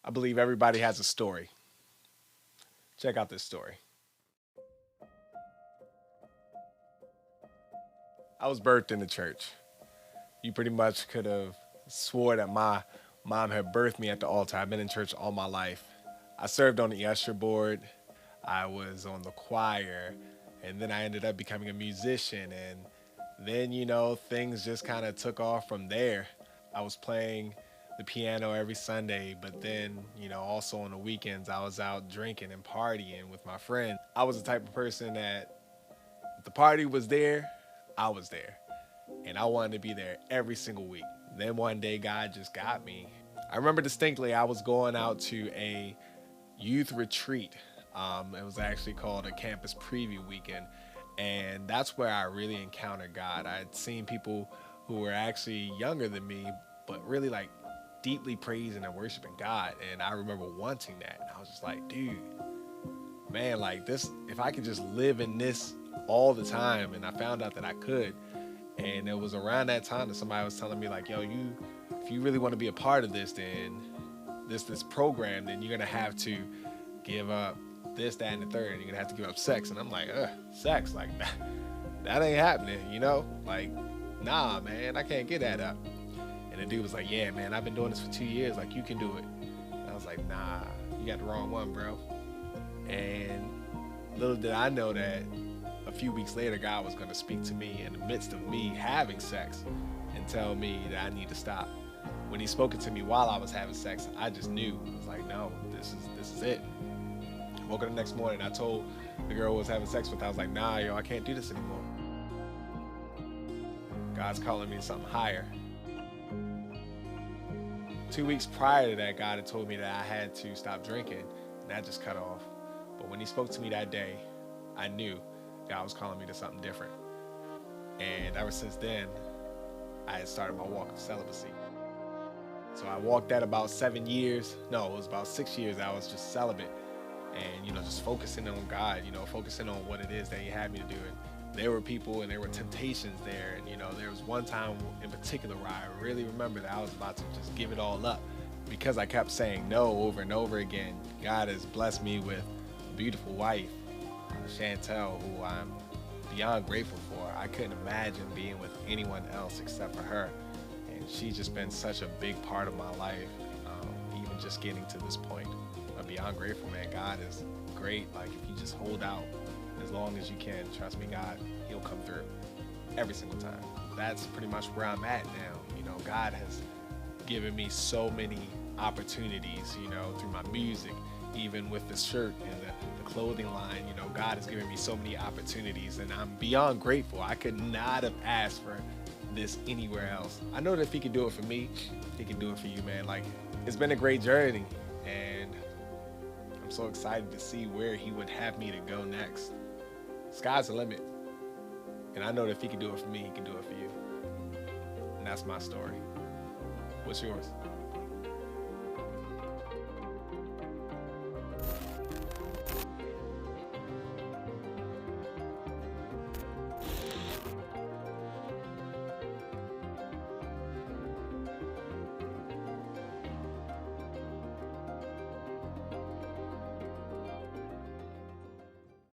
I believe everybody has a story. Check out this story. I was birthed in the church. You pretty much could have swore that my mom had birthed me at the altar. I've been in church all my life. I served on the usher board. I was on the choir, and then I ended up becoming a musician. And then, things just kind of took off from there. I was playing the piano every Sunday, but then, also on the weekends, I was out drinking and partying with my friends. I was the type of person that if the party was there, I was there. And I wanted to be there every single week. Then one day, God just got me. I remember distinctly, I was going out to a youth retreat. It was actually called a campus preview weekend. And that's where I really encountered God. I had seen people who were actually younger than me, but really like deeply praising and worshiping God. And I remember wanting that. And I was just like, dude, man, like this, if I could just live in this all the time. And I found out that I could. And it was around that time that somebody was telling me like, yo, if you really want to be a part of this, then this program, then you're going to have to give up this, that, and the third. And you're going to have to give up sex. And I'm like, sex? Like, that ain't happening, Like, nah, man, I can't get that up. And the dude was like, yeah, man, I've been doing this for 2 years. Like, you can do it. And I was like, nah, you got the wrong one, bro. And little did I know that a few weeks later, God was going to speak to me in the midst of me having sex and tell me that I need to stop. When he spoke it to me while I was having sex, I just knew. I was like, no, this is it. I woke up the next morning, I told the girl I was having sex with, I was like, nah, yo, I can't do this anymore. God's calling me to something higher. 2 weeks prior to that, God had told me that I had to stop drinking, and that just cut off. But when he spoke to me that day, I knew God was calling me to something different. And ever since then, I had started my walk of celibacy. So I walked that about 7 years. No, it was about 6 years I was just celibate. And, just focusing on God, focusing on what it is that he had me to do. And there were people and there were temptations there. And, there was one time in particular where I really remember that I was about to just give it all up because I kept saying no over and over again. God has blessed me with a beautiful wife, Chantel, who I'm beyond grateful for. I couldn't imagine being with anyone else except for her. And she's just been such a big part of my life, even just getting to this point. I'm beyond grateful, man. God is great. Like, if you just hold out as long as you can, trust me, God, he'll come through every single time. That's pretty much where I'm at now. God has given me so many opportunities, through my music, even with the shirt and the clothing line. God has given me so many opportunities, and I'm beyond grateful. I could not have asked for this anywhere else. I know that if he can do it for me, he can do it for you, man. Like, it's been a great journey, and I'm so excited to see where he would have me to go next. Sky's the limit. And I know that if he can do it for me, he can do it for you. And that's my story. What's yours?